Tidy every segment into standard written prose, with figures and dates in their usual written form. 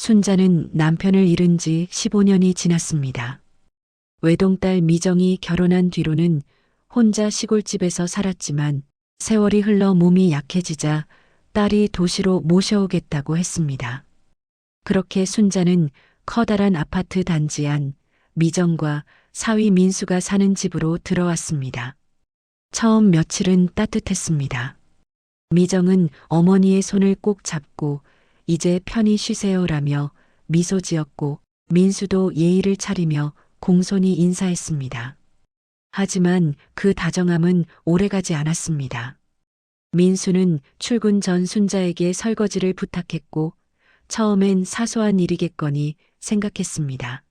순자는 남편을 잃은 지 15년이 지났습니다. 외동딸 미정이 결혼한 뒤로는 혼자 시골집에서 살았지만 세월이 흘러 몸이 약해지자 딸이 도시로 모셔오겠다고 했습니다. 그렇게 순자는 커다란 아파트 단지 안 미정과 사위 민수가 사는 집으로 들어왔습니다. 처음 며칠은 따뜻했습니다. 미정은 어머니의 손을 꼭 잡고 이제 편히 쉬세요라며 미소 지었고 민수도 예의를 차리며 공손히 인사했습니다. 하지만 그 다정함은 오래가지 않았습니다. 민수는 출근 전 순자에게 설거지를 부탁했고 처음엔 사소한 일이겠거니 생각했습니다.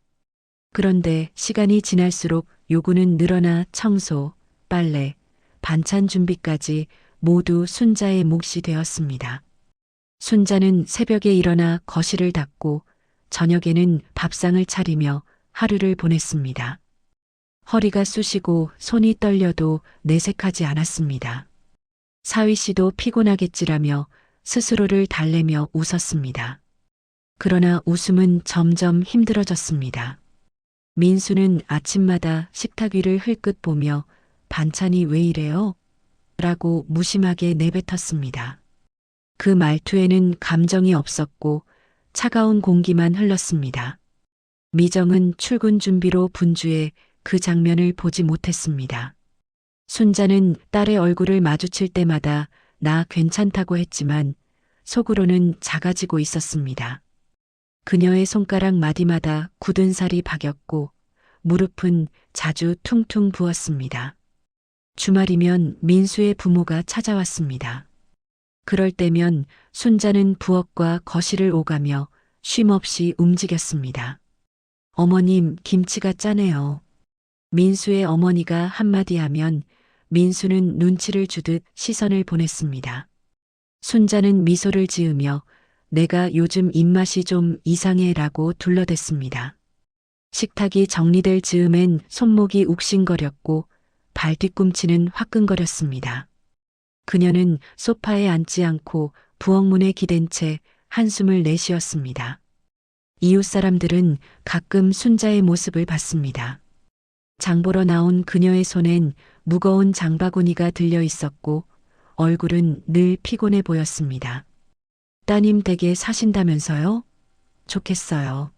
그런데 시간이 지날수록 요구는 늘어나 청소, 빨래, 반찬 준비까지 모두 순자의 몫이 되었습니다. 순자는 새벽에 일어나 거실을 닦고 저녁에는 밥상을 차리며 하루를 보냈습니다. 허리가 쑤시고 손이 떨려도 내색하지 않았습니다. 사위 씨도 피곤하겠지라며 스스로를 달래며 웃었습니다. 그러나 웃음은 점점 힘들어졌습니다. 민수는 아침마다 식탁 위를 흘끗 보며 반찬이 왜 이래요? 라고 무심하게 내뱉었습니다. 그 말투에는 감정이 없었고 차가운 공기만 흘렀습니다. 미정은 출근 준비로 분주해 그 장면을 보지 못했습니다. 순자는 딸의 얼굴을 마주칠 때마다 나 괜찮다고 했지만 속으로는 작아지고 있었습니다. 그녀의 손가락 마디마다 굳은 살이 박였고 무릎은 자주 퉁퉁 부었습니다. 주말이면 민수의 부모가 찾아왔습니다. 그럴 때면 순자는 부엌과 거실을 오가며 쉼없이 움직였습니다. 어머님, 김치가 짜네요. 민수의 어머니가 한마디 하면 민수는 눈치를 주듯 시선을 보냈습니다. 순자는 미소를 지으며 내가 요즘 입맛이 좀 이상해라고 둘러댔습니다. 식탁이 정리될 즈음엔 손목이 욱신거렸고 발 뒤꿈치는 화끈거렸습니다. 그녀는 소파에 앉지 않고 부엌문에 기댄 채 한숨을 내쉬었습니다. 이웃 사람들은 가끔 순자의 모습을 봤습니다. 장보러 나온 그녀의 손엔 무거운 장바구니가 들려 있었고 얼굴은 늘 피곤해 보였습니다. 따님 댁에 사신다면서요? 좋겠어요.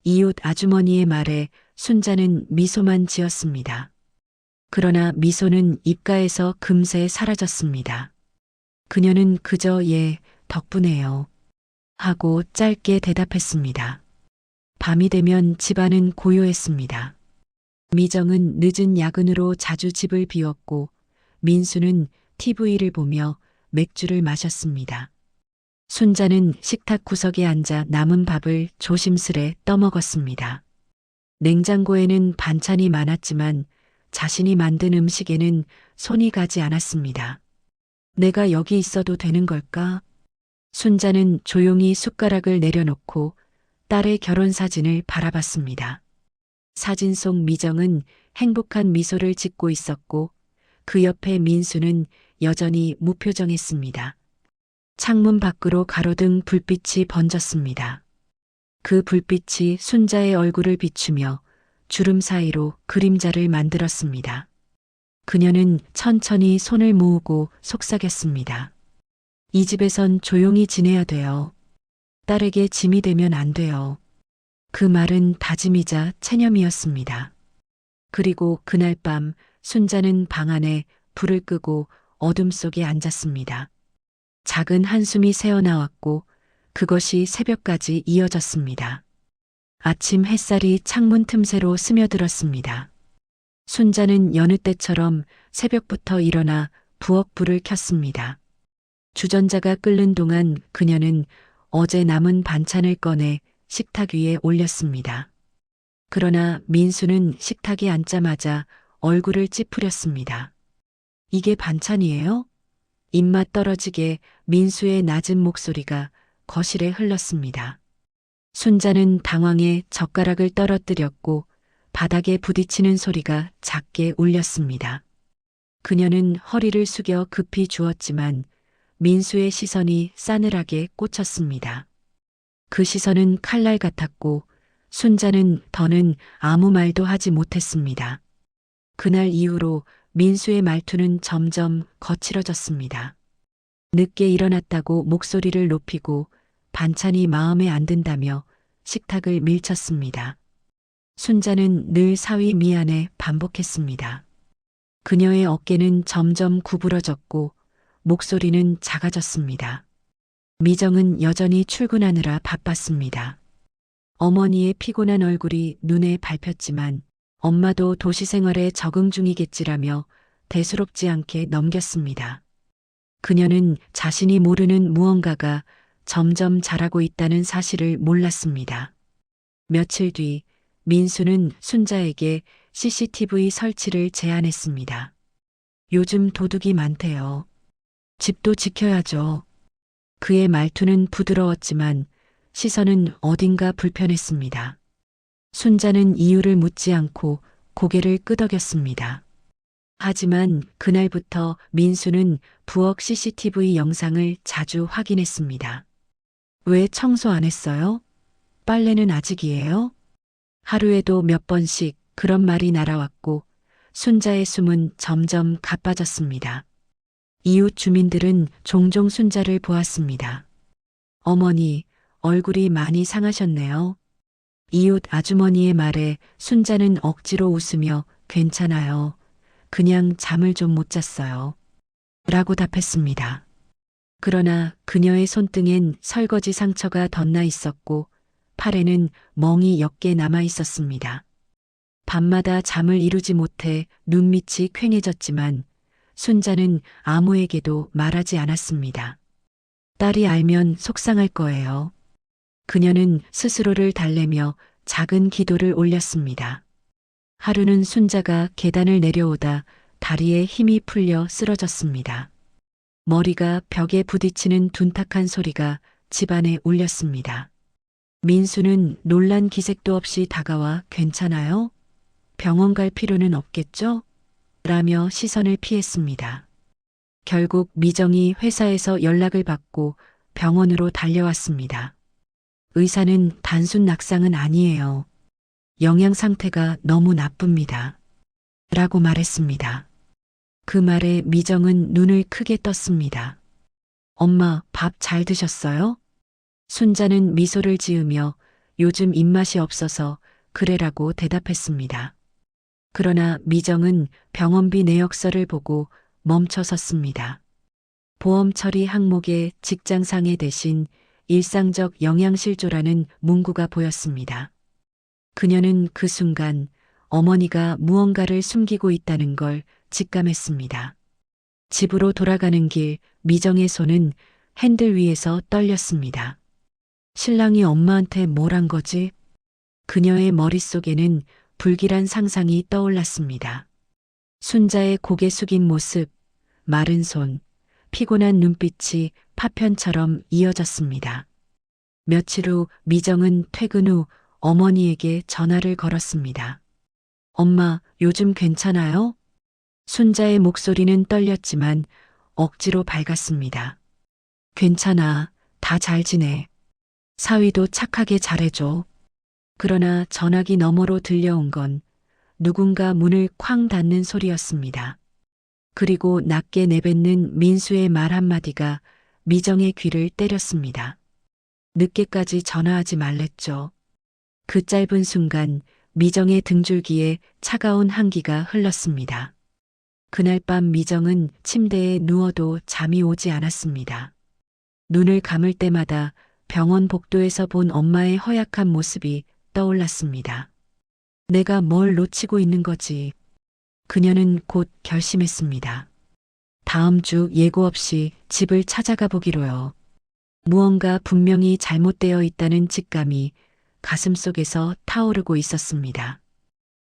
이웃 아주머니의 말에 순자는 미소만 지었습니다. 그러나 미소는 입가에서 금세 사라졌습니다. 그녀는 그저 예, 덕분에요. 하고 짧게 대답했습니다. 밤이 되면 집안은 고요했습니다. 미정은 늦은 야근으로 자주 집을 비웠고 민수는 TV를 보며 맥주를 마셨습니다. 순자는 식탁 구석에 앉아 남은 밥을 조심스레 떠먹었습니다. 냉장고에는 반찬이 많았지만 자신이 만든 음식에는 손이 가지 않았습니다. 내가 여기 있어도 되는 걸까? 순자는 조용히 숟가락을 내려놓고 딸의 결혼 사진을 바라봤습니다. 사진 속 미정은 행복한 미소를 짓고 있었고 그 옆에 민수는 여전히 무표정했습니다. 창문 밖으로 가로등 불빛이 번졌습니다. 그 불빛이 순자의 얼굴을 비추며 주름 사이로 그림자를 만들었습니다. 그녀는 천천히 손을 모으고 속삭였습니다. 이 집에선 조용히 지내야 돼요. 딸에게 짐이 되면 안 돼요. 그 말은 다짐이자 체념이었습니다. 그리고 그날 밤 순자는 방 안에 불을 끄고 어둠 속에 앉았습니다. 작은 한숨이 새어나왔고 그것이 새벽까지 이어졌습니다. 아침 햇살이 창문 틈새로 스며들었습니다. 순자는 여느 때처럼 새벽부터 일어나 부엌 불을 켰습니다. 주전자가 끓는 동안 그녀는 어제 남은 반찬을 꺼내 식탁 위에 올렸습니다. 그러나 민수는 식탁에 앉자마자 얼굴을 찌푸렸습니다. 이게 반찬이에요? 입맛 떨어지게 민수의 낮은 목소리가 거실에 흘렀습니다. 순자는 당황해 젓가락을 떨어뜨렸고 바닥에 부딪히는 소리가 작게 울렸습니다. 그녀는 허리를 숙여 급히 주었지만 민수의 시선이 싸늘하게 꽂혔습니다. 그 시선은 칼날 같았고 순자는 더는 아무 말도 하지 못했습니다. 그날 이후로 민수의 말투는 점점 거칠어졌습니다. 늦게 일어났다고 목소리를 높이고 반찬이 마음에 안 든다며 식탁을 밀쳤습니다. 순자는 늘 사위 미안해 반복했습니다. 그녀의 어깨는 점점 구부러졌고 목소리는 작아졌습니다. 미정은 여전히 출근하느라 바빴습니다. 어머니의 피곤한 얼굴이 눈에 밟혔지만 엄마도 도시 생활에 적응 중이겠지라며 대수롭지 않게 넘겼습니다. 그녀는 자신이 모르는 무언가가 점점 자라고 있다는 사실을 몰랐습니다. 며칠 뒤 민수는 순자에게 CCTV 설치를 제안했습니다. 요즘 도둑이 많대요. 집도 지켜야죠. 그의 말투는 부드러웠지만 시선은 어딘가 불편했습니다. 순자는 이유를 묻지 않고 고개를 끄덕였습니다. 하지만 그날부터 민수는 부엌 CCTV 영상을 자주 확인했습니다. 왜 청소 안 했어요? 빨래는 아직이에요? 하루에도 몇 번씩 그런 말이 날아왔고 순자의 숨은 점점 가빠졌습니다. 이웃 주민들은 종종 순자를 보았습니다. 어머니, 얼굴이 많이 상하셨네요. 이웃 아주머니의 말에 순자는 억지로 웃으며 괜찮아요. 그냥 잠을 좀 못 잤어요. 라고 답했습니다. 그러나 그녀의 손등엔 설거지 상처가 덧나 있었고 팔에는 멍이 옅게 남아 있었습니다. 밤마다 잠을 이루지 못해 눈밑이 퀭해졌지만 순자는 아무에게도 말하지 않았습니다. 딸이 알면 속상할 거예요. 그녀는 스스로를 달래며 작은 기도를 올렸습니다. 하루는 순자가 계단을 내려오다 다리에 힘이 풀려 쓰러졌습니다. 머리가 벽에 부딪히는 둔탁한 소리가 집안에 울렸습니다. 민수는 놀란 기색도 없이 다가와 괜찮아요? 병원 갈 필요는 없겠죠? 라며 시선을 피했습니다. 결국 미정이 회사에서 연락을 받고 병원으로 달려왔습니다. 의사는 단순 낙상은 아니에요. 영양 상태가 너무 나쁩니다. 라고 말했습니다. 그 말에 미정은 눈을 크게 떴습니다. 엄마, 밥 잘 드셨어요? 순자는 미소를 지으며 요즘 입맛이 없어서 그래라고 대답했습니다. 그러나 미정은 병원비 내역서를 보고 멈춰 섰습니다. 보험 처리 항목에 직장상해 대신 일상적 영양실조라는 문구가 보였습니다. 그녀는 그 순간 어머니가 무언가를 숨기고 있다는 걸 직감했습니다. 집으로 돌아가는 길 미정의 손은 핸들 위에서 떨렸습니다. 신랑이 엄마한테 뭘 한 거지? 그녀의 머릿속에는 불길한 상상이 떠올랐습니다. 순자의 고개 숙인 모습, 마른 손, 피곤한 눈빛이 파편처럼 이어졌습니다. 며칠 후 미정은 퇴근 후 어머니에게 전화를 걸었습니다. 엄마, 요즘 괜찮아요? 순자의 목소리는 떨렸지만 억지로 밝았습니다. 괜찮아, 다 잘 지내. 사위도 착하게 잘해줘. 그러나 전화기 너머로 들려온 건 누군가 문을 쾅 닫는 소리였습니다. 그리고 낮게 내뱉는 민수의 말 한마디가 미정의 귀를 때렸습니다. 늦게까지 전화하지 말랬죠. 그 짧은 순간 미정의 등줄기에 차가운 한기가 흘렀습니다. 그날 밤 미정은 침대에 누워도 잠이 오지 않았습니다. 눈을 감을 때마다 병원 복도에서 본 엄마의 허약한 모습이 떠올랐습니다. 내가 뭘 놓치고 있는 거지. 그녀는 곧 결심했습니다. 다음 주 예고 없이 집을 찾아가 보기로요. 무언가 분명히 잘못되어 있다는 직감이 가슴속에서 타오르고 있었습니다.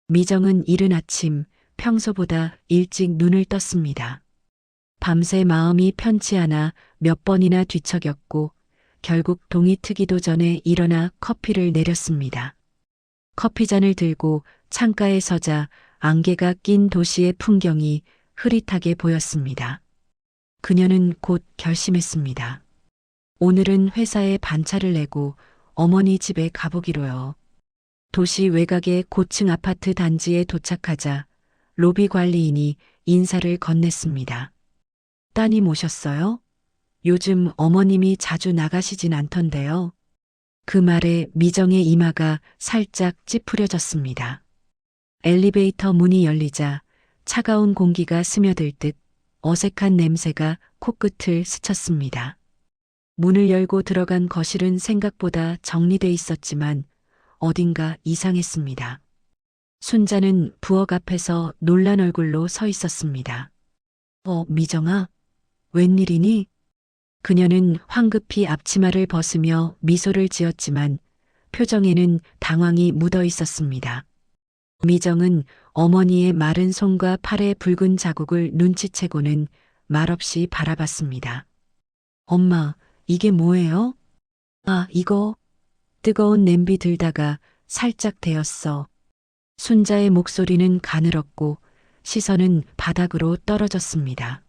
미정은 이른 아침 평소보다 일찍 눈을 떴습니다. 밤새 마음이 편치 않아 몇 번이나 뒤척였고 결국 동이 트기도 전에 일어나 커피를 내렸습니다. 커피잔을 들고 창가에 서자 안개가 낀 도시의 풍경이 흐릿하게 보였습니다. 그녀는 곧 결심했습니다. 오늘은 회사에 반차를 내고 어머니 집에 가보기로요. 도시 외곽의 고층 아파트 단지에 도착하자 로비 관리인이 인사를 건넸습니다. 따님 오셨어요? 요즘 어머님이 자주 나가시진 않던데요. 그 말에 미정의 이마가 살짝 찌푸려졌습니다. 엘리베이터 문이 열리자 차가운 공기가 스며들 듯 어색한 냄새가 코끝을 스쳤습니다. 문을 열고 들어간 거실은 생각보다 정리돼 있었지만 어딘가 이상했습니다. 순자는 부엌 앞에서 놀란 얼굴로 서 있었습니다. 미정아, 웬일이니? 그녀는 황급히 앞치마를 벗으며 미소를 지었지만 표정에는 당황이 묻어 있었습니다. 미정은 어머니의 마른 손과 팔의 붉은 자국을 눈치채고는 말없이 바라봤습니다. 엄마, 이게 뭐예요? 이거 뜨거운 냄비 들다가 살짝 데었어. 순자의 목소리는 가늘었고 시선은 바닥으로 떨어졌습니다.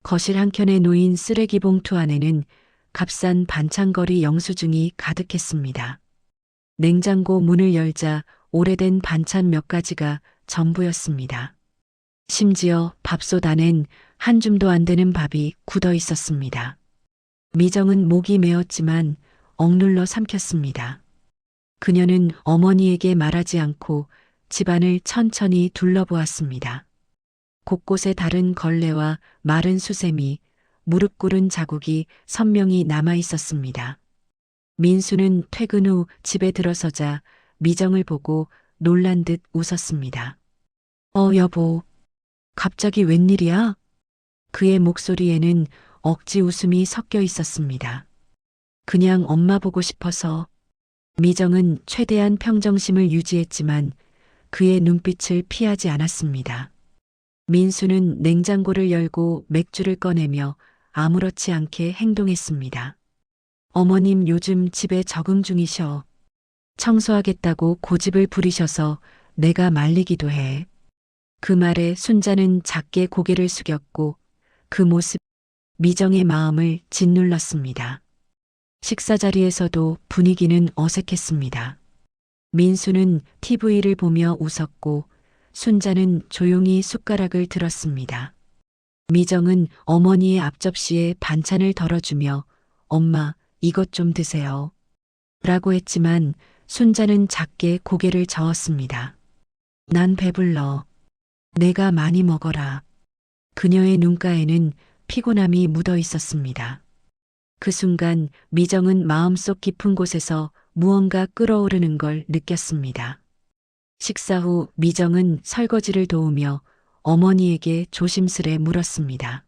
거실 한켠에 놓인 쓰레기 봉투 안에는 값싼 반찬거리 영수증이 가득했습니다. 냉장고 문을 열자 오래된 반찬 몇 가지가 전부였습니다. 심지어 밥솥 안엔 한 줌도 안 되는 밥이 굳어 있었습니다. 미정은 목이 메었지만 억눌러 삼켰습니다. 그녀는 어머니에게 말하지 않고 집안을 천천히 둘러보았습니다. 곳곳에 다른 걸레와 마른 수세미, 무릎 꿇은 자국이 선명히 남아 있었습니다. 민수는 퇴근 후 집에 들어서자 미정을 보고 놀란 듯 웃었습니다. 여보, 갑자기 웬일이야? 그의 목소리에는 억지 웃음이 섞여 있었습니다. 그냥 엄마 보고 싶어서. 미정은 최대한 평정심을 유지했지만 그의 눈빛을 피하지 않았습니다. 민수는 냉장고를 열고 맥주를 꺼내며 아무렇지 않게 행동했습니다. 어머님 요즘 집에 적응 중이셔. 청소하겠다고 고집을 부리셔서 내가 말리기도 해. 그 말에 순자는 작게 고개를 숙였고 그 모습 미정의 마음을 짓눌렀습니다. 식사 자리에서도 분위기는 어색했습니다. 민수는 TV를 보며 웃었고 순자는 조용히 숟가락을 들었습니다. 미정은 어머니의 앞접시에 반찬을 덜어주며 엄마, 이것 좀 드세요. 라고 했지만 순자는 작게 고개를 저었습니다. 난 배불러. 내가 많이 먹어라. 그녀의 눈가에는 피곤함이 묻어 있었습니다. 그 순간 미정은 마음속 깊은 곳에서 무언가 끓어오르는 걸 느꼈습니다. 식사 후 미정은 설거지를 도우며 어머니에게 조심스레 물었습니다.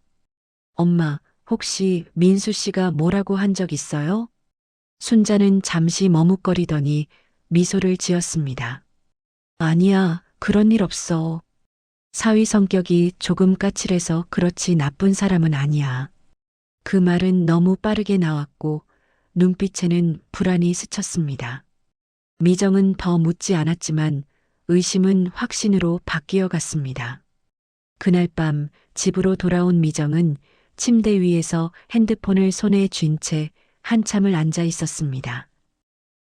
엄마, 혹시 민수 씨가 뭐라고 한 적 있어요? 순자는 잠시 머뭇거리더니 미소를 지었습니다. 아니야, 그런 일 없어. 사위 성격이 조금 까칠해서 그렇지 나쁜 사람은 아니야. 그 말은 너무 빠르게 나왔고 눈빛에는 불안이 스쳤습니다. 미정은 더 묻지 않았지만 의심은 확신으로 바뀌어 갔습니다. 그날 밤 집으로 돌아온 미정은 침대 위에서 핸드폰을 손에 쥔 채 한참을 앉아 있었습니다.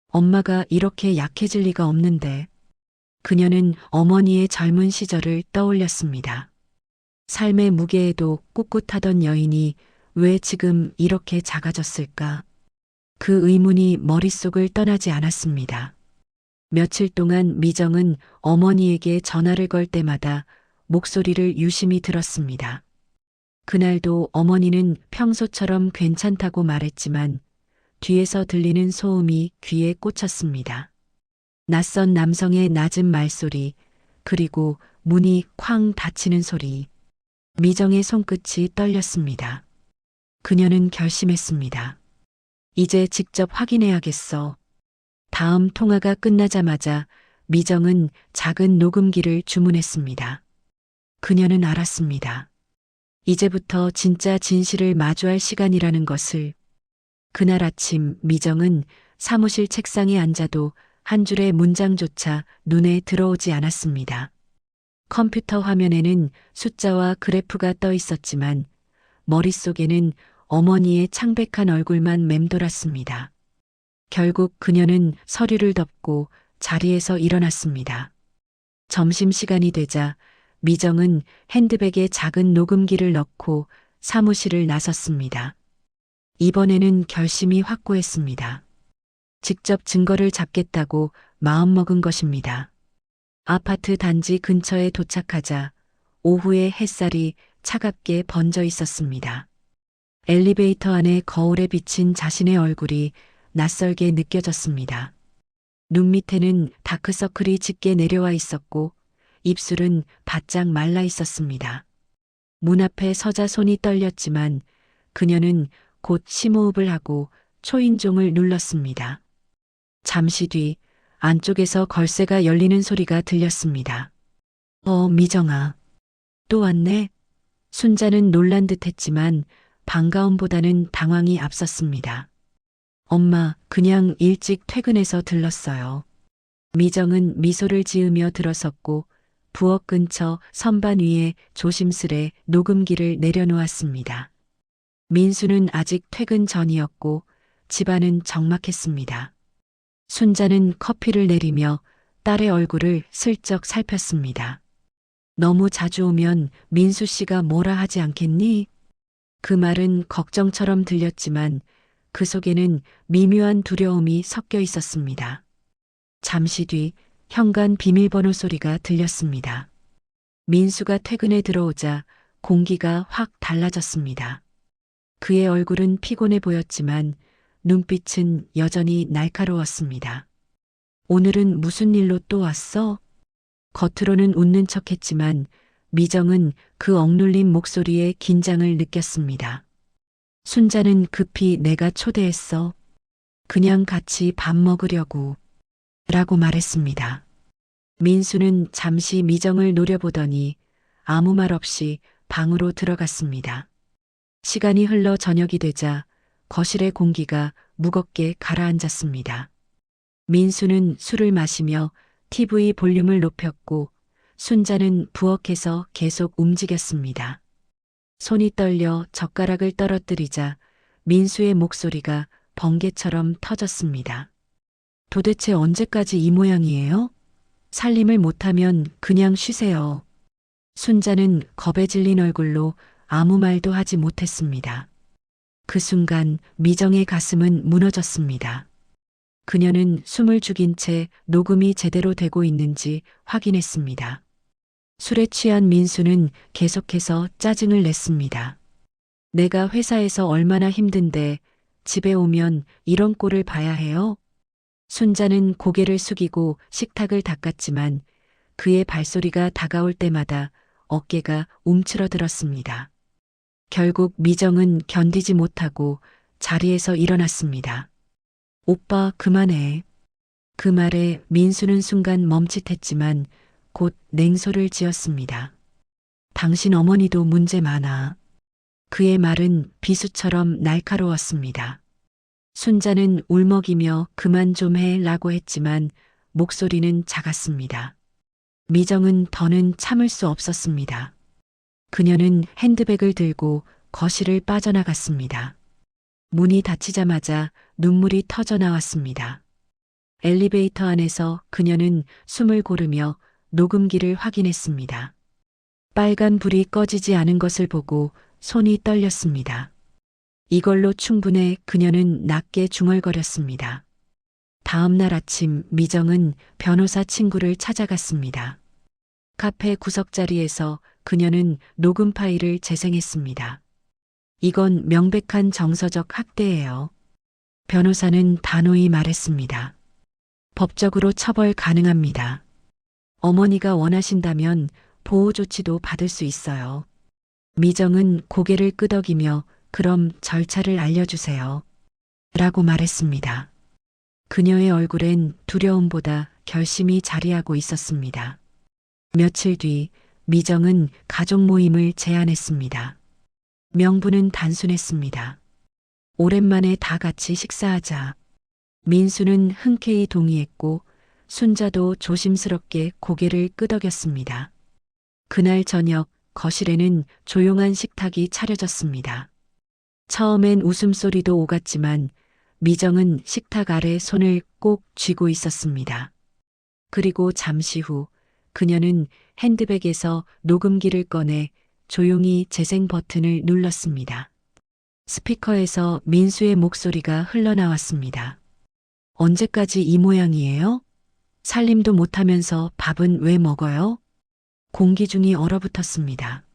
엄마가 이렇게 약해질 리가 없는데. 그녀는 어머니의 젊은 시절을 떠올렸습니다. 삶의 무게에도 꿋꿋하던 여인이 왜 지금 이렇게 작아졌을까? 그 의문이 머릿속을 떠나지 않았습니다. 며칠 동안 미정은 어머니에게 전화를 걸 때마다 목소리를 유심히 들었습니다. 그날도 어머니는 평소처럼 괜찮다고 말했지만 뒤에서 들리는 소음이 귀에 꽂혔습니다. 낯선 남성의 낮은 말소리, 그리고 문이 쾅 닫히는 소리. 미정의 손끝이 떨렸습니다. 그녀는 결심했습니다. 이제 직접 확인해야겠어. 다음 통화가 끝나자마자 미정은 작은 녹음기를 주문했습니다. 그녀는 알았습니다. 이제부터 진짜 진실을 마주할 시간이라는 것을. 그날 아침 미정은 사무실 책상에 앉아도 한 줄의 문장조차 눈에 들어오지 않았습니다. 컴퓨터 화면에는 숫자와 그래프가 떠 있었지만 머릿속에는 어머니의 창백한 얼굴만 맴돌았습니다. 결국 그녀는 서류를 덮고 자리에서 일어났습니다. 점심시간이 되자 미정은 핸드백에 작은 녹음기를 넣고 사무실을 나섰습니다. 이번에는 결심이 확고했습니다. 직접 증거를 잡겠다고 마음먹은 것입니다. 아파트 단지 근처에 도착하자 오후의 햇살이 차갑게 번져 있었습니다. 엘리베이터 안에 거울에 비친 자신의 얼굴이 낯설게 느껴졌습니다. 눈 밑에는 다크서클이 짙게 내려와 있었고 입술은 바짝 말라 있었습니다. 문 앞에 서자 손이 떨렸지만 그녀는 곧 심호흡을 하고 초인종을 눌렀습니다. 잠시 뒤 안쪽에서 걸쇠가 열리는 소리가 들렸습니다. 미정아. 또 왔네? 순자는 놀란 듯 했지만 반가움보다는 당황이 앞섰습니다. 엄마, 그냥 일찍 퇴근해서 들렀어요. 미정은 미소를 지으며 들어섰고 부엌 근처 선반 위에 조심스레 녹음기를 내려놓았습니다. 민수는 아직 퇴근 전이었고 집안은 적막했습니다. 순자는 커피를 내리며 딸의 얼굴을 슬쩍 살폈습니다. 너무 자주 오면 민수 씨가 뭐라 하지 않겠니? 그 말은 걱정처럼 들렸지만 그 속에는 미묘한 두려움이 섞여 있었습니다. 잠시 뒤 현관 비밀번호 소리가 들렸습니다. 민수가 퇴근에 들어오자 공기가 확 달라졌습니다. 그의 얼굴은 피곤해 보였지만 눈빛은 여전히 날카로웠습니다. 오늘은 무슨 일로 또 왔어? 겉으로는 웃는 척했지만 미정은 그 억눌린 목소리에 긴장을 느꼈습니다. 순자는 급히 내가 초대했어. 그냥 같이 밥 먹으려고. 라고 말했습니다. 민수는 잠시 미정을 노려보더니 아무 말 없이 방으로 들어갔습니다. 시간이 흘러 저녁이 되자 거실의 공기가 무겁게 가라앉았습니다. 민수는 술을 마시며 TV 볼륨을 높였고 순자는 부엌에서 계속 움직였습니다. 손이 떨려 젓가락을 떨어뜨리자 민수의 목소리가 번개처럼 터졌습니다. 도대체 언제까지 이 모양이에요? 살림을 못하면 그냥 쉬세요. 순자는 겁에 질린 얼굴로 아무 말도 하지 못했습니다. 그 순간 미정의 가슴은 무너졌습니다. 그녀는 숨을 죽인 채 녹음이 제대로 되고 있는지 확인했습니다. 술에 취한 민수는 계속해서 짜증을 냈습니다. 내가 회사에서 얼마나 힘든데 집에 오면 이런 꼴을 봐야 해요? 순자는 고개를 숙이고 식탁을 닦았지만 그의 발소리가 다가올 때마다 어깨가 움츠러들었습니다. 결국 미정은 견디지 못하고 자리에서 일어났습니다. 오빠, 그만해. 그 말에 민수는 순간 멈칫했지만 곧 냉소를 지었습니다. 당신 어머니도 문제 많아. 그의 말은 비수처럼 날카로웠습니다. 순자는 울먹이며 그만 좀 해라고 했지만 목소리는 작았습니다. 미정은 더는 참을 수 없었습니다. 그녀는 핸드백을 들고 거실을 빠져나갔습니다. 문이 닫히자마자 눈물이 터져 나왔습니다. 엘리베이터 안에서 그녀는 숨을 고르며 녹음기를 확인했습니다. 빨간 불이 꺼지지 않은 것을 보고 손이 떨렸습니다. 이걸로 충분해 그녀는 낮게 중얼거렸습니다. 다음 날 아침 미정은 변호사 친구를 찾아갔습니다. 카페 구석자리에서 그녀는 녹음 파일을 재생했습니다. 이건 명백한 정서적 학대예요. 변호사는 단호히 말했습니다. 법적으로 처벌 가능합니다. 어머니가 원하신다면 보호 조치도 받을 수 있어요. 미정은 고개를 끄덕이며 그럼 절차를 알려주세요. 라고 말했습니다. 그녀의 얼굴엔 두려움보다 결심이 자리하고 있었습니다. 며칠 뒤 미정은 가족 모임을 제안했습니다. 명분은 단순했습니다. 오랜만에 다 같이 식사하자. 민수는 흔쾌히 동의했고 순자도 조심스럽게 고개를 끄덕였습니다. 그날 저녁 거실에는 조용한 식탁이 차려졌습니다. 처음엔 웃음소리도 오갔지만 미정은 식탁 아래 손을 꼭 쥐고 있었습니다. 그리고 잠시 후 그녀는 핸드백에서 녹음기를 꺼내 조용히 재생 버튼을 눌렀습니다. 스피커에서 민수의 목소리가 흘러나왔습니다. 언제까지 이 모양이에요? 살림도 못하면서 밥은 왜 먹어요? 공기중이 얼어붙었습니다.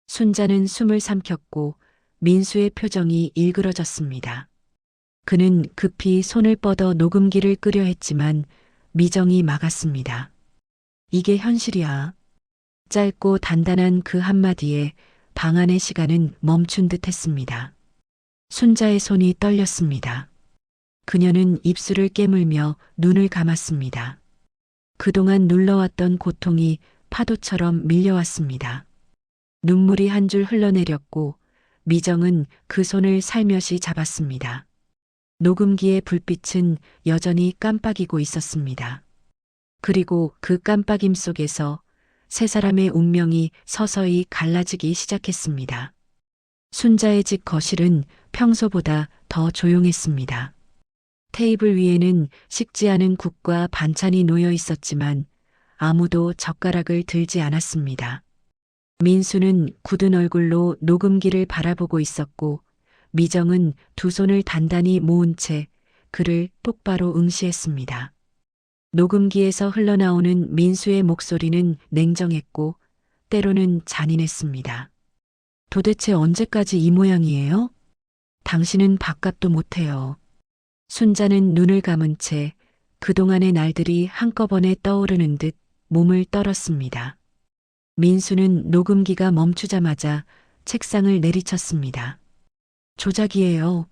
순자는 숨을 삼켰고 민수의 표정이 일그러졌습니다. 그는 급히 손을 뻗어 녹음기를 끄려 했지만 미정이 막았습니다. 이게 현실이야. 짧고 단단한 그 한마디에 방 안의 시간은 멈춘 듯 했습니다. 순자의 손이 떨렸습니다. 그녀는 입술을 깨물며 눈을 감았습니다. 그동안 눌러왔던 고통이 파도처럼 밀려왔습니다. 눈물이 한 줄 흘러내렸고 미정은 그 손을 살며시 잡았습니다. 녹음기의 불빛은 여전히 깜빡이고 있었습니다. 그리고 그 깜빡임 속에서 세 사람의 운명이 서서히 갈라지기 시작했습니다. 순자의 집 거실은 평소보다 더 조용했습니다. 테이블 위에는 식지 않은 국과 반찬이 놓여 있었지만 아무도 젓가락을 들지 않았습니다. 민수는 굳은 얼굴로 녹음기를 바라보고 있었고 미정은 두 손을 단단히 모은 채 그를 똑바로 응시했습니다. 녹음기에서 흘러나오는 민수의 목소리는 냉정했고 때로는 잔인했습니다. 도대체 언제까지 이 모양이에요? 당신은 밥값도 못해요. 순자는 눈을 감은 채 그동안의 날들이 한꺼번에 떠오르는 듯 몸을 떨었습니다. 민수는 녹음기가 멈추자마자 책상을 내리쳤습니다. 조작이에요.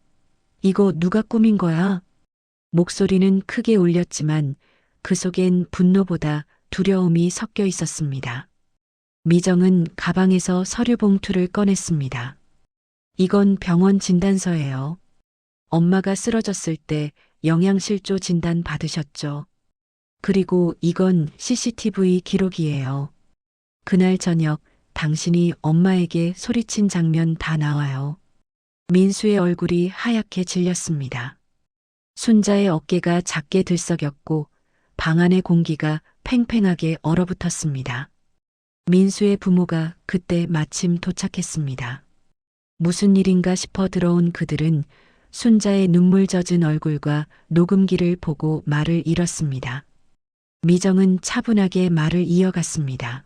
이거 누가 꾸민 거야? 목소리는 크게 울렸지만 그 속엔 분노보다 두려움이 섞여 있었습니다. 미정은 가방에서 서류 봉투를 꺼냈습니다. 이건 병원 진단서예요. 엄마가 쓰러졌을 때 영양실조 진단 받으셨죠. 그리고 이건 CCTV 기록이에요. 그날 저녁 당신이 엄마에게 소리친 장면 다 나와요. 민수의 얼굴이 하얗게 질렸습니다. 순자의 어깨가 작게 들썩였고 방 안의 공기가 팽팽하게 얼어붙었습니다. 민수의 부모가 그때 마침 도착했습니다. 무슨 일인가 싶어 들어온 그들은 순자의 눈물 젖은 얼굴과 녹음기를 보고 말을 잃었습니다. 미정은 차분하게 말을 이어갔습니다.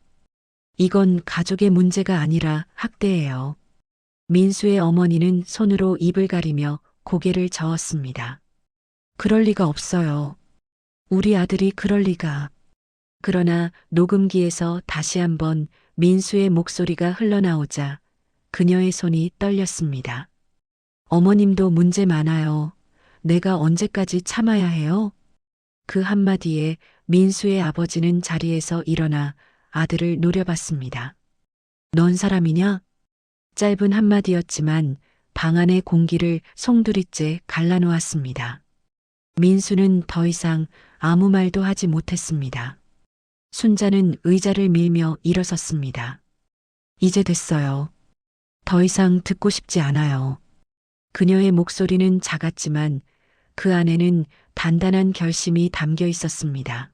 이건 가족의 문제가 아니라 학대예요. 민수의 어머니는 손으로 입을 가리며 고개를 저었습니다. 그럴 리가 없어요. 우리 아들이 그럴 리가. 그러나 녹음기에서 다시 한번 민수의 목소리가 흘러나오자 그녀의 손이 떨렸습니다. 어머님도 문제 많아요. 내가 언제까지 참아야 해요? 그 한마디에 민수의 아버지는 자리에서 일어나 아들을 노려봤습니다. 넌 사람이냐? 짧은 한마디였지만 방 안의 공기를 송두리째 갈라놓았습니다. 민수는 더 이상 아무 말도 하지 못했습니다. 순자는 의자를 밀며 일어섰습니다. 이제 됐어요. 더 이상 듣고 싶지 않아요. 그녀의 목소리는 작았지만 그 안에는 단단한 결심이 담겨 있었습니다.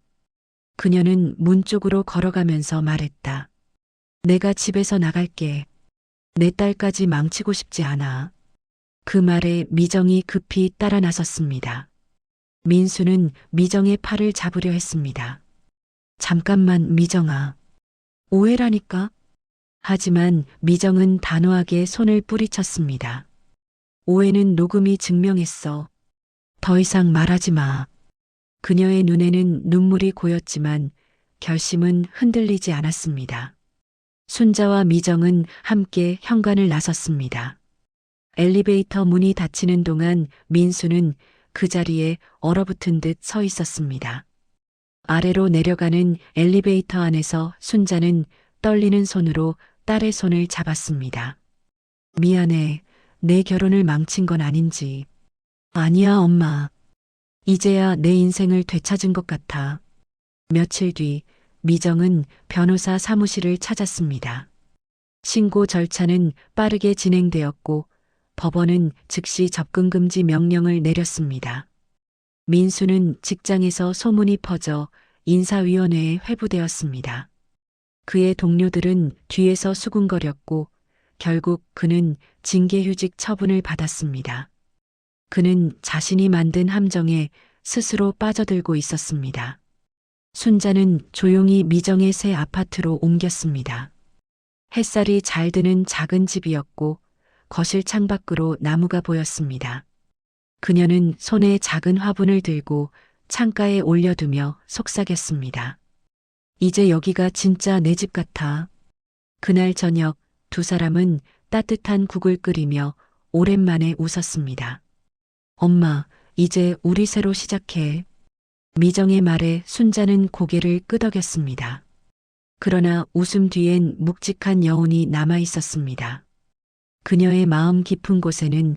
그녀는 문 쪽으로 걸어가면서 말했다. 내가 집에서 나갈게. 내 딸까지 망치고 싶지 않아. 그 말에 미정이 급히 따라 나섰습니다. 민수는 미정의 팔을 잡으려 했습니다. 잠깐만 미정아. 오해라니까. 하지만 미정은 단호하게 손을 뿌리쳤습니다. 오해는 녹음이 증명했어. 더 이상 말하지 마. 그녀의 눈에는 눈물이 고였지만 결심은 흔들리지 않았습니다. 순자와 미정은 함께 현관을 나섰습니다. 엘리베이터 문이 닫히는 동안 민수는 그 자리에 얼어붙은 듯 서 있었습니다. 아래로 내려가는 엘리베이터 안에서 순자는 떨리는 손으로 딸의 손을 잡았습니다. 미안해. 내 결혼을 망친 건 아닌지. 아니야, 엄마. 이제야 내 인생을 되찾은 것 같아. 며칠 뒤 미정은 변호사 사무실을 찾았습니다. 신고 절차는 빠르게 진행되었고 법원은 즉시 접근금지 명령을 내렸습니다. 민수는 직장에서 소문이 퍼져 인사위원회에 회부되었습니다. 그의 동료들은 뒤에서 수군거렸고 결국 그는 징계휴직 처분을 받았습니다. 그는 자신이 만든 함정에 스스로 빠져들고 있었습니다. 순자는 조용히 미정의 새 아파트로 옮겼습니다. 햇살이 잘 드는 작은 집이었고 거실 창밖으로 나무가 보였습니다. 그녀는 손에 작은 화분을 들고 창가에 올려두며 속삭였습니다. 이제 여기가 진짜 내 집 같아. 그날 저녁 두 사람은 따뜻한 국을 끓이며 오랜만에 웃었습니다. 엄마, 이제 우리 새로 시작해. 미정의 말에 순자는 고개를 끄덕였습니다. 그러나 웃음 뒤엔 묵직한 여운이 남아 있었습니다. 그녀의 마음 깊은 곳에는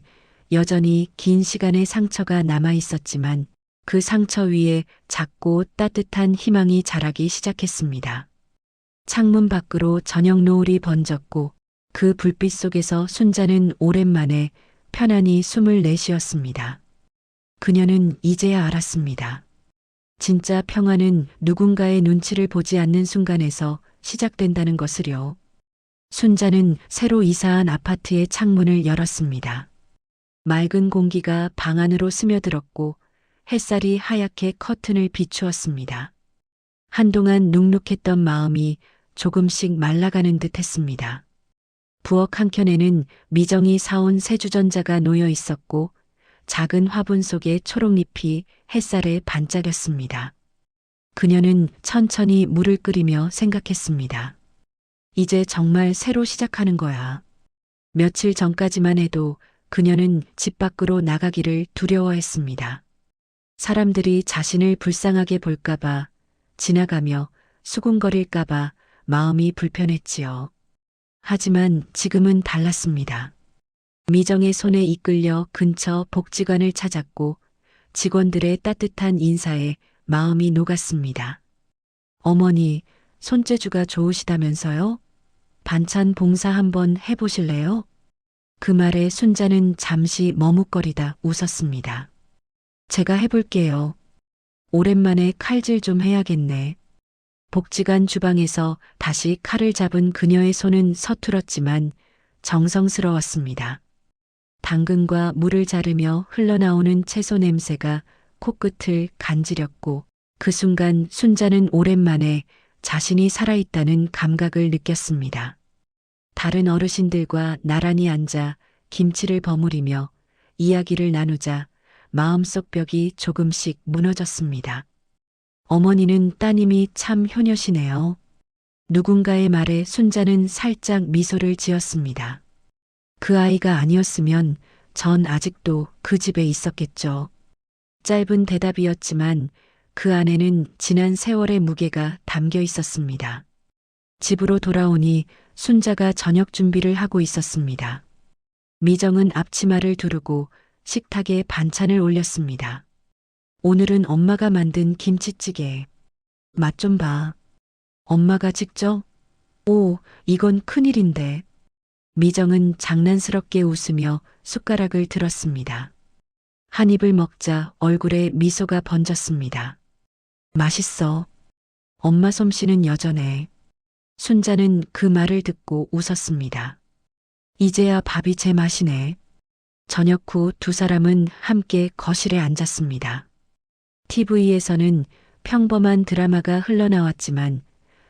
여전히 긴 시간의 상처가 남아 있었지만 그 상처 위에 작고 따뜻한 희망이 자라기 시작했습니다. 창문 밖으로 저녁 노을이 번졌고 그 불빛 속에서 순자는 오랜만에 편안히 숨을 내쉬었습니다. 그녀는 이제야 알았습니다. 진짜 평화는 누군가의 눈치를 보지 않는 순간에서 시작된다는 것을요. 순자는 새로 이사한 아파트의 창문을 열었습니다. 맑은 공기가 방 안으로 스며들었고 햇살이 하얗게 커튼을 비추었습니다. 한동안 눅눅했던 마음이 조금씩 말라가는 듯 했습니다. 부엌 한켠에는 미정이 사온 새주전자가 놓여 있었고 작은 화분 속에 초록잎이 햇살에 반짝였습니다. 그녀는 천천히 물을 끓이며 생각했습니다. 이제 정말 새로 시작하는 거야. 며칠 전까지만 해도 그녀는 집 밖으로 나가기를 두려워했습니다. 사람들이 자신을 불쌍하게 볼까봐, 지나가며 수군거릴까봐 마음이 불편했지요. 하지만 지금은 달랐습니다. 미정의 손에 이끌려 근처 복지관을 찾았고 직원들의 따뜻한 인사에 마음이 녹았습니다. 어머니, 손재주가 좋으시다면서요? 반찬 봉사 한번 해보실래요? 그 말에 순자는 잠시 머뭇거리다 웃었습니다. 제가 해볼게요. 오랜만에 칼질 좀 해야겠네. 복지관 주방에서 다시 칼을 잡은 그녀의 손은 서툴었지만 정성스러웠습니다. 당근과 물을 자르며 흘러나오는 채소 냄새가 코끝을 간지렸고 그 순간 순자는 오랜만에 자신이 살아있다는 감각을 느꼈습니다. 다른 어르신들과 나란히 앉아 김치를 버무리며 이야기를 나누자 마음속 벽이 조금씩 무너졌습니다. 어머니는 따님이 참 효녀시네요. 누군가의 말에 순자는 살짝 미소를 지었습니다. 그 아이가 아니었으면 전 아직도 그 집에 있었겠죠. 짧은 대답이었지만 그 안에는 지난 세월의 무게가 담겨 있었습니다. 집으로 돌아오니 순자가 저녁 준비를 하고 있었습니다. 미정은 앞치마를 두르고 식탁에 반찬을 올렸습니다. 오늘은 엄마가 만든 김치찌개. 맛 좀 봐. 엄마가 직접? 오, 이건 큰일인데. 미정은 장난스럽게 웃으며 숟가락을 들었습니다. 한 입을 먹자 얼굴에 미소가 번졌습니다. 맛있어. 엄마 솜씨는 여전해. 순자는 그 말을 듣고 웃었습니다. 이제야 밥이 제 맛이네. 저녁 후 두 사람은 함께 거실에 앉았습니다. TV에서는 평범한 드라마가 흘러나왔지만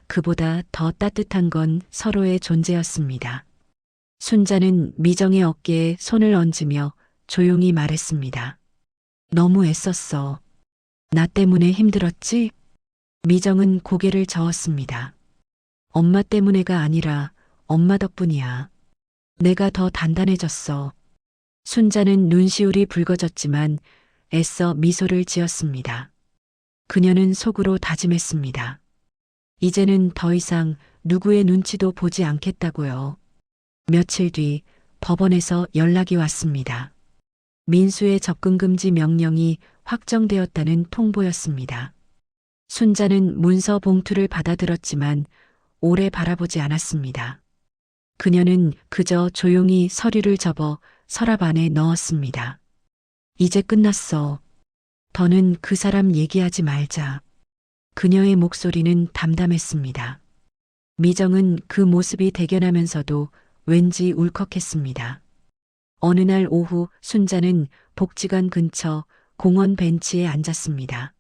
그보다 더 따뜻한 건 서로의 존재였습니다. 순자는 미정의 어깨에 손을 얹으며 조용히 말했습니다. 너무 애썼어. 나 때문에 힘들었지? 미정은 고개를 저었습니다. 엄마 때문에가 아니라 엄마 덕분이야. 내가 더 단단해졌어. 순자는 눈시울이 붉어졌지만 애써 미소를 지었습니다. 그녀는 속으로 다짐했습니다. 이제는 더 이상 누구의 눈치도 보지 않겠다고요. 며칠 뒤 법원에서 연락이 왔습니다. 민수의 접근금지 명령이 확정되었다는 통보였습니다. 순자는 문서 봉투를 받아들었지만 오래 바라보지 않았습니다. 그녀는 그저 조용히 서류를 접어 서랍 안에 넣었습니다. 이제 끝났어. 더는 그 사람 얘기하지 말자. 그녀의 목소리는 담담했습니다. 미정은 그 모습이 대견하면서도 왠지 울컥했습니다. 어느 날 오후 순자는 복지관 근처 공원 벤치에 앉았습니다.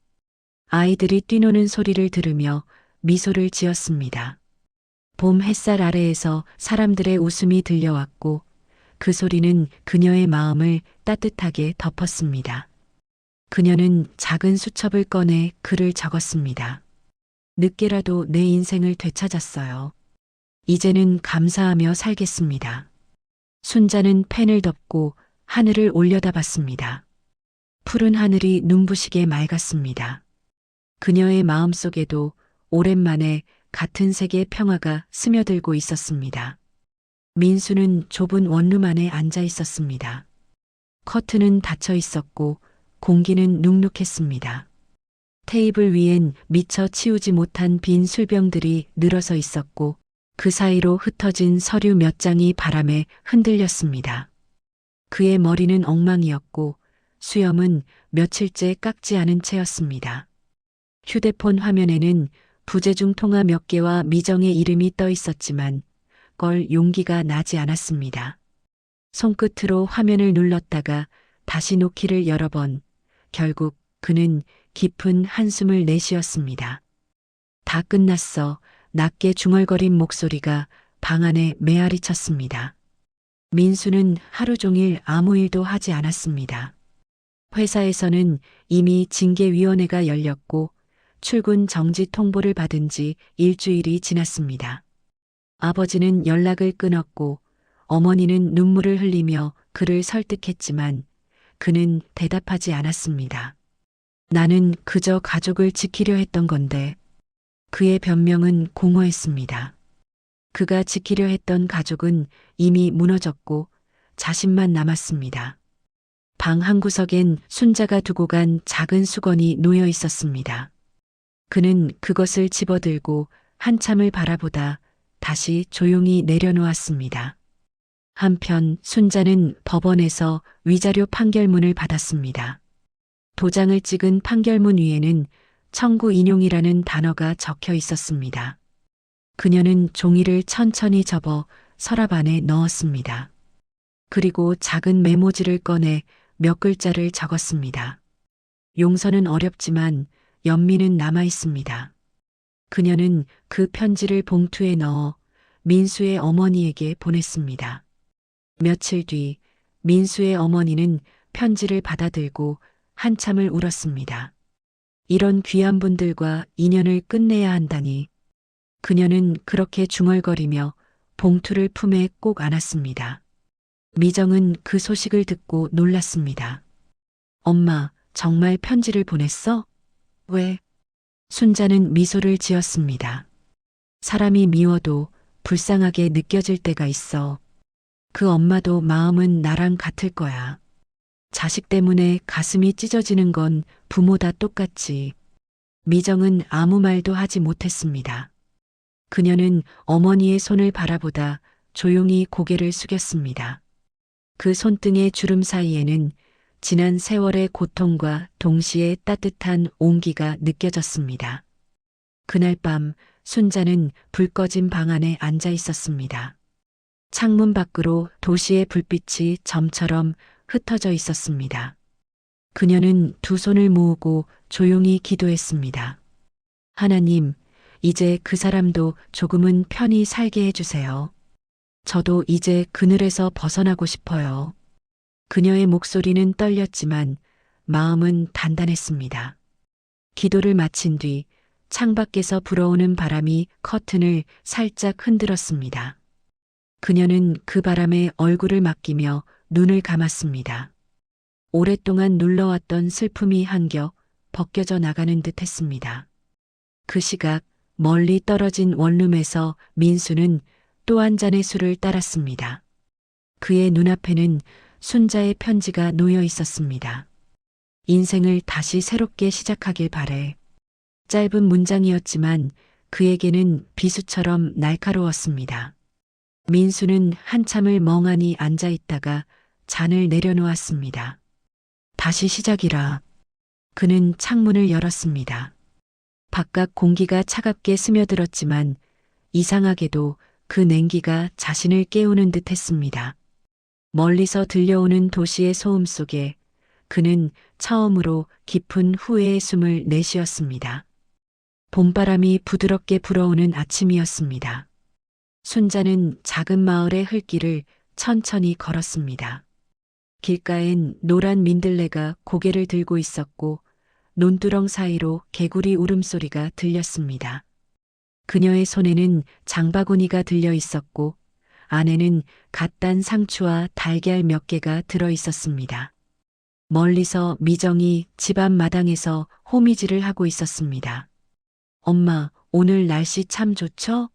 아이들이 뛰노는 소리를 들으며 미소를 지었습니다. 봄 햇살 아래에서 사람들의 웃음이 들려왔고 그 소리는 그녀의 마음을 따뜻하게 덮었습니다. 그녀는 작은 수첩을 꺼내 글을 적었습니다. 늦게라도 내 인생을 되찾았어요. 이제는 감사하며 살겠습니다. 순자는 펜을 덮고 하늘을 올려다봤습니다. 푸른 하늘이 눈부시게 맑았습니다. 그녀의 마음속에도 오랜만에 같은 색의 평화가 스며들고 있었습니다. 민수는 좁은 원룸 안에 앉아 있었습니다. 커튼은 닫혀 있었고 공기는 눅눅했습니다. 테이블 위엔 미처 치우지 못한 빈 술병들이 늘어서 있었고 그 사이로 흩어진 서류 몇 장이 바람에 흔들렸습니다. 그의 머리는 엉망이었고 수염은 며칠째 깎지 않은 채였습니다. 휴대폰 화면에는 부재중 통화 몇 개와 미정의 이름이 떠 있었지만 걸 용기가 나지 않았습니다. 손끝으로 화면을 눌렀다가 다시 놓기를 여러 번, 결국 그는 깊은 한숨을 내쉬었습니다. 다 끝났어. 낮게 중얼거린 목소리가 방 안에 메아리 쳤습니다. 민수는 하루 종일 아무 일도 하지 않았습니다. 회사에서는 이미 징계위원회가 열렸고 출근 정지 통보를 받은 지 일주일이 지났습니다. 아버지는 연락을 끊었고 어머니는 눈물을 흘리며 그를 설득했지만 그는 대답하지 않았습니다. 나는 그저 가족을 지키려 했던 건데 그의 변명은 공허했습니다. 그가 지키려 했던 가족은 이미 무너졌고 자신만 남았습니다. 방 한구석엔 순자가 두고 간 작은 수건이 놓여 있었습니다. 그는 그것을 집어들고 한참을 바라보다 다시 조용히 내려놓았습니다. 한편 순자는 법원에서 위자료 판결문을 받았습니다. 도장을 찍은 판결문 위에는 청구 인용이라는 단어가 적혀 있었습니다. 그녀는 종이를 천천히 접어 서랍 안에 넣었습니다. 그리고 작은 메모지를 꺼내 몇 글자를 적었습니다. 용서는 어렵지만 연민은 남아 있습니다. 그녀는 그 편지를 봉투에 넣어 민수의 어머니에게 보냈습니다. 며칠 뒤 민수의 어머니는 편지를 받아들고 한참을 울었습니다. 이런 귀한 분들과 인연을 끝내야 한다니. 그녀는 그렇게 중얼거리며 봉투를 품에 꼭 안았습니다. 미정은 그 소식을 듣고 놀랐습니다. 엄마, 정말 편지를 보냈어? 왜? 순자는 미소를 지었습니다. 사람이 미워도 불쌍하게 느껴질 때가 있어. 그 엄마도 마음은 나랑 같을 거야. 자식 때문에 가슴이 찢어지는 건 부모 다 똑같지. 미정은 아무 말도 하지 못했습니다. 그녀는 어머니의 손을 바라보다 조용히 고개를 숙였습니다. 그 손등의 주름 사이에는 지난 세월의 고통과 동시에 따뜻한 온기가 느껴졌습니다. 그날 밤 순자는 불 꺼진 방 안에 앉아 있었습니다. 창문 밖으로 도시의 불빛이 점처럼 흩어져 있었습니다. 그녀는 두 손을 모으고 조용히 기도했습니다. 하나님, 이제 그 사람도 조금은 편히 살게 해주세요. 저도 이제 그늘에서 벗어나고 싶어요. 그녀의 목소리는 떨렸지만 마음은 단단했습니다. 기도를 마친 뒤 창밖에서 불어오는 바람이 커튼을 살짝 흔들었습니다. 그녀는 그 바람에 얼굴을 맡기며 눈을 감았습니다. 오랫동안 눌러왔던 슬픔이 한겨 벗겨져 나가는 듯 했습니다. 그 시각 멀리 떨어진 원룸에서 민수는 또 한 잔의 술을 따랐습니다. 그의 눈앞에는 순자의 편지가 놓여 있었습니다. 인생을 다시 새롭게 시작하길 바래. 짧은 문장이었지만 그에게는 비수처럼 날카로웠습니다. 민수는 한참을 멍하니 앉아 있다가 잔을 내려놓았습니다. 다시 시작이라. 그는 창문을 열었습니다. 바깥 공기가 차갑게 스며들었지만 이상하게도 그 냉기가 자신을 깨우는 듯 했습니다. 멀리서 들려오는 도시의 소음 속에 그는 처음으로 깊은 후회의 숨을 내쉬었습니다. 봄바람이 부드럽게 불어오는 아침이었습니다. 순자는 작은 마을의 흘길을 천천히 걸었습니다. 길가엔 노란 민들레가 고개를 들고 있었고 논두렁 사이로 개구리 울음소리가 들렸습니다. 그녀의 손에는 장바구니가 들려 있었고 안에는 갓 딴 상추와 달걀 몇 개가 들어 있었습니다. 멀리서 미정이 집 앞 마당에서 호미질을 하고 있었습니다. 엄마, 오늘 날씨 참 좋죠?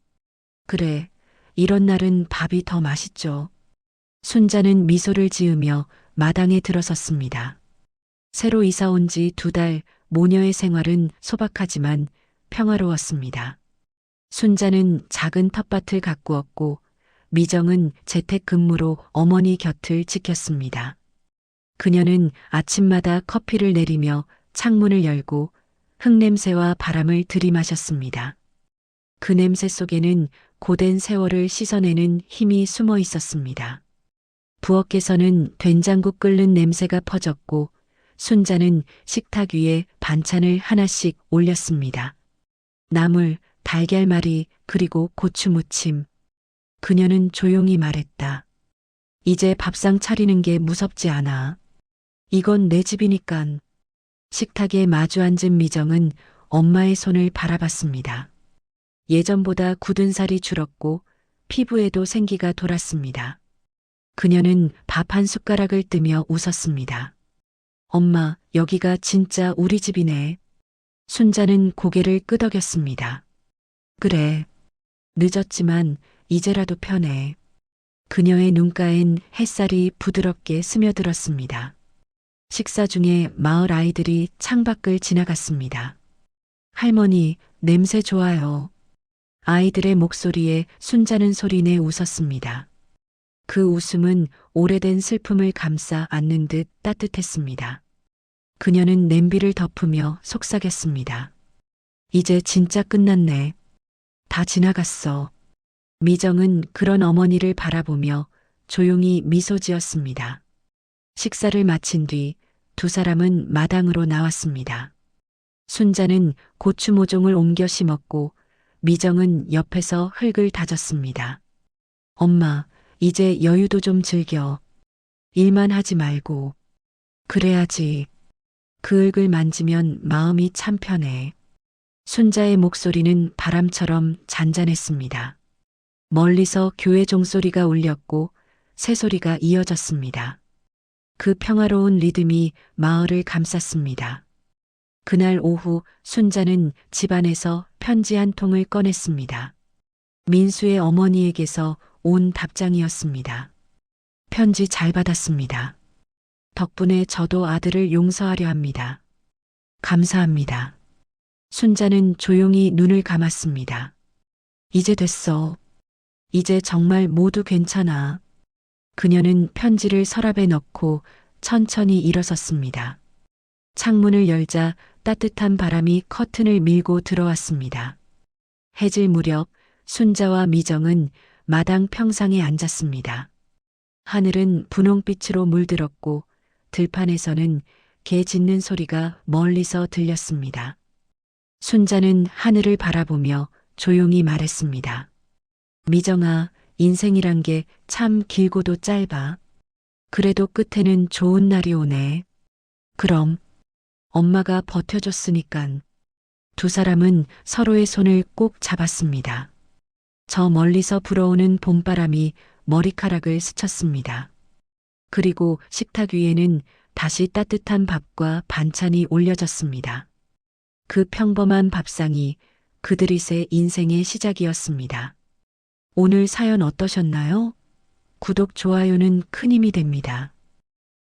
그래, 이런 날은 밥이 더 맛있죠. 순자는 미소를 지으며 마당에 들어섰습니다. 새로 이사 온 지 2달, 모녀의 생활은 소박하지만 평화로웠습니다. 순자는 작은 텃밭을 가꾸었고 미정은 재택근무로 어머니 곁을 지켰습니다. 그녀는 아침마다 커피를 내리며 창문을 열고 흙냄새와 바람을 들이마셨습니다. 그 냄새 속에는 고된 세월을 씻어내는 힘이 숨어 있었습니다. 부엌에서는 된장국 끓는 냄새가 퍼졌고 순자는 식탁 위에 반찬을 하나씩 올렸습니다. 나물, 달걀말이, 그리고 고추무침. 그녀는 조용히 말했다. 이제 밥상 차리는 게 무섭지 않아. 이건 내 집이니깐. 식탁에 마주 앉은 미정은 엄마의 손을 바라봤습니다. 예전보다 굳은 살이 줄었고 피부에도 생기가 돌았습니다. 그녀는 밥 한 숟가락을 뜨며 웃었습니다. 엄마, 여기가 진짜 우리 집이네. 순자는 고개를 끄덕였습니다. 그래. 늦었지만 이제라도 편해. 그녀의 눈가엔 햇살이 부드럽게 스며들었습니다. 식사 중에 마을 아이들이 창밖을 지나갔습니다. 할머니, 냄새 좋아요. 아이들의 목소리에 순자는 소리내 웃었습니다. 그 웃음은 오래된 슬픔을 감싸 안는 듯 따뜻했습니다. 그녀는 냄비를 덮으며 속삭였습니다. 이제 진짜 끝났네. 다 지나갔어. 미정은 그런 어머니를 바라보며 조용히 미소 지었습니다. 식사를 마친 뒤 2사람은 마당으로 나왔습니다. 순자는 고추 모종을 옮겨 심었고 미정은 옆에서 흙을 다졌습니다. 엄마, 이제 여유도 좀 즐겨. 일만 하지 말고. 그래야지. 그 흙을 만지면 마음이 참 편해. 순자의 목소리는 바람처럼 잔잔했습니다. 멀리서 교회 종소리가 울렸고 새소리가 이어졌습니다. 그 평화로운 리듬이 마을을 감쌌습니다. 그날 오후 순자는 집안에서 편지 한 통을 꺼냈습니다. 민수의 어머니에게서 온 답장이었습니다. 편지 잘 받았습니다. 덕분에 저도 아들을 용서하려 합니다. 감사합니다. 순자는 조용히 눈을 감았습니다. 이제 됐어. 이제 정말 모두 괜찮아. 그녀는 편지를 서랍에 넣고 천천히 일어섰습니다. 창문을 열자 따뜻한 바람이 커튼을 밀고 들어왔습니다. 해질 무렵 순자와 미정은 마당 평상에 앉았습니다. 하늘은 분홍빛으로 물들었고 들판에서는 개 짖는 소리가 멀리서 들렸습니다. 순자는 하늘을 바라보며 조용히 말했습니다. 미정아, 인생이란 게 참 길고도 짧아. 그래도 끝에는 좋은 날이 오네. 그럼 엄마가 버텨줬으니깐. 2사람은 서로의 손을 꼭 잡았습니다. 저 멀리서 불어오는 봄바람이 머리카락을 스쳤습니다. 그리고 식탁 위에는 다시 따뜻한 밥과 반찬이 올려졌습니다. 그 평범한 밥상이 그들이의 인생의 시작이었습니다. 오늘 사연 어떠셨나요? 구독, 좋아요는 큰 힘이 됩니다.